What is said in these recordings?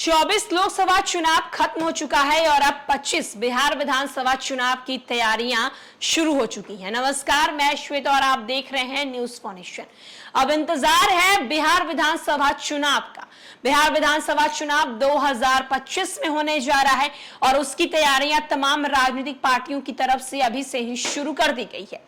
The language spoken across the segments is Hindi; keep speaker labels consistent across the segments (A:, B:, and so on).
A: 24 लोकसभा चुनाव खत्म हो चुका है और अब 25 बिहार विधानसभा चुनाव की तैयारियां शुरू हो चुकी हैं। नमस्कार, मैं श्वेता और आप देख रहे हैं न्यूज फॉर नेशन। अब इंतजार है बिहार विधानसभा चुनाव का। बिहार विधानसभा चुनाव 2025 में होने जा रहा है और उसकी तैयारियां तमाम राजनीतिक पार्टियों की तरफ से अभी से ही शुरू कर दी गई है।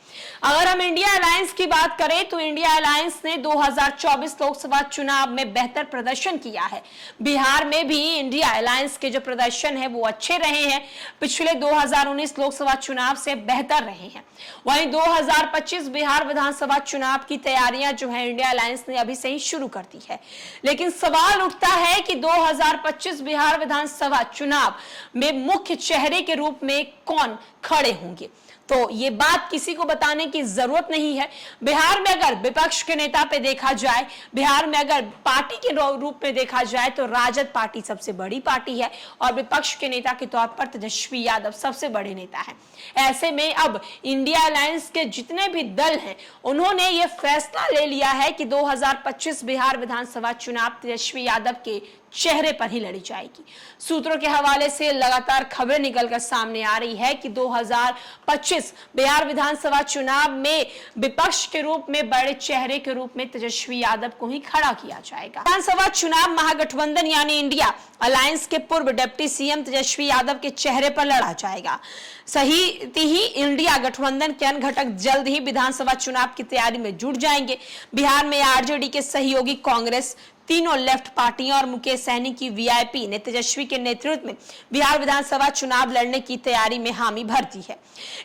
A: अगर हम इंडिया अलायंस की बात करें तो इंडिया अलायंस ने 2024 लोकसभा चुनाव में बेहतर प्रदर्शन किया है। बिहार में भी इंडिया अलायंस के जो प्रदर्शन है वो अच्छे रहे हैं, पिछले 2019 लोकसभा चुनाव से बेहतर रहे हैं। वहीं 2025 बिहार विधानसभा चुनाव की तैयारियां जो है इंडिया अलायंस ने अभी से ही शुरू कर दी है। लेकिन सवाल उठता है कि 2025 बिहार विधानसभा चुनाव में मुख्य चेहरे के रूप में कौन खड़े होंगे, तो ये बात किसी को बताने की जरूरत नहीं है। बिहार में अगर विपक्ष के नेता पे देखा जाए, बिहार में अगर पार्टी के रूप में देखा जाए तो राजद पार्टी सबसे बड़ी पार्टी है और विपक्ष के नेता के तौर पर तेजस्वी यादव सबसे बड़े नेता हैं। ऐसे में अब इंडिया अलायंस के जितने भी दल हैं उन्होंने ये फैसला ले लिया है कि 2025 बिहार विधानसभा चुनाव तेजस्वी यादव के चेहरे पर ही लड़ी जाएगी। सूत्रों के हवाले से लगातार खबरें निकलकर सामने आ रही है कि 2025 बिहार विधानसभा चुनाव में विपक्ष के रूप में बड़े चेहरे के रूप में तेजस्वी यादव को ही खड़ा किया जाएगा। विधानसभा चुनाव महागठबंधन यानी इंडिया अलायंस के पूर्व डिप्टी सीएम तेजस्वी यादव के चेहरे पर लड़ा जाएगा। सही ही इंडिया गठबंधन के अन्य घटक जल्द ही विधानसभा चुनाव की तैयारी में जुट जाएंगे। बिहार में आरजेडी के सहयोगी कांग्रेस, तीनों लेफ्ट पार्टियां और मुकेश सहनी की वीआईपी ने तेजस्वी के नेतृत्व में बिहार विधानसभा चुनाव लड़ने की तैयारी में हामी भर दी है।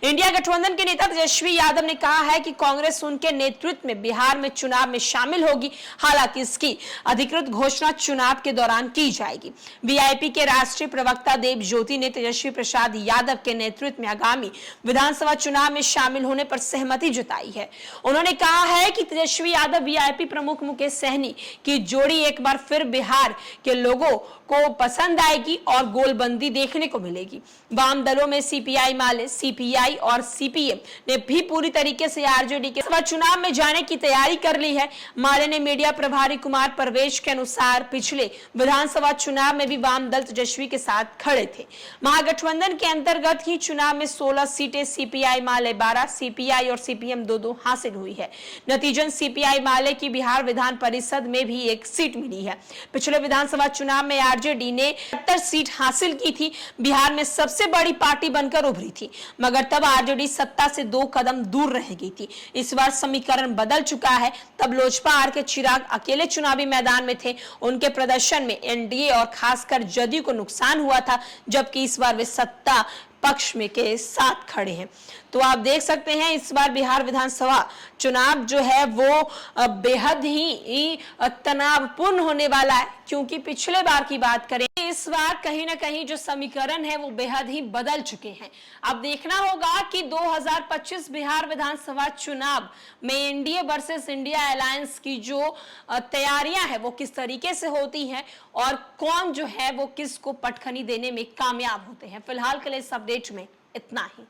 A: इंडिया गठबंधन के नेता तेजस्वी यादव ने कहा है कि कांग्रेस उनके नेतृत्व में बिहार में चुनाव में शामिल होगी। हालांकि इसकी अधिकृत घोषणा चुनाव के दौरान की जाएगी। वीआईपी के राष्ट्रीय प्रवक्ता देव ज्योति ने तेजस्वी प्रसाद यादव के नेतृत्व में आगामी विधानसभा चुनाव में शामिल होने पर सहमति जताई है। उन्होंने कहा है कि तेजस्वी यादव वीआईपी प्रमुख मुकेश सहनी की जोड़ी एक बार फिर बिहार के लोगों को पसंद आएगी और गोलबंदी देखने को मिलेगी। वाम दलों में सीपीआई माले, सीपीआई और सीपीएम ने भी पूरी तरीके से आरजेडी के चुनाव में जाने की तैयारी कर ली है। माले ने मीडिया प्रभारी कुमार परवेश के अनुसार पिछले विधानसभा चुनाव में भी वाम दल तेजस्वी के साथ खड़े थे। महागठबंधन के अंतर्गत ही चुनाव में 16 सीटें सीपीआई माले 12, सीपीआई और सीपीएम 2-2 हासिल हुई है। नतीजन सीपीआई माले की बिहार विधान परिषद में भी एक सीट मिली है। पिछले विधानसभा चुनाव में आरजेडी ने 70 सीट हासिल की थी, बिहार में सबसे बड़ी पार्टी बनकर उभरी थी, मगर तब आरजेडी सत्ता से 2 कदम दूर रह गई थी। इस बार समीकरण बदल चुका है। तब लोजपा आर के चिराग अकेले चुनावी मैदान में थे। उनके प्रदर्शन में एनडीए और खासकर जदयू को नुकसान हुआ था, जबकि इस बार वे सत्ता पक्ष में के साथ खड़े हैं। तो आप देख सकते हैं इस बार बिहार विधानसभा चुनाव जो है वो बेहद ही तनावपूर्ण होने वाला है, क्योंकि पिछले बार की बात करें इस बार कहीं ना कहीं जो समीकरण है वो बेहद ही बदल चुके हैं। अब देखना होगा कि 2025 बिहार विधानसभा चुनाव में एनडीए वर्सेस इंडिया अलायंस की जो तैयारियां है वो किस तरीके से होती हैं और कौन जो है वो किसको पटखनी देने में कामयाब होते हैं। फिलहाल के लिए इस अपडेट में इतना ही।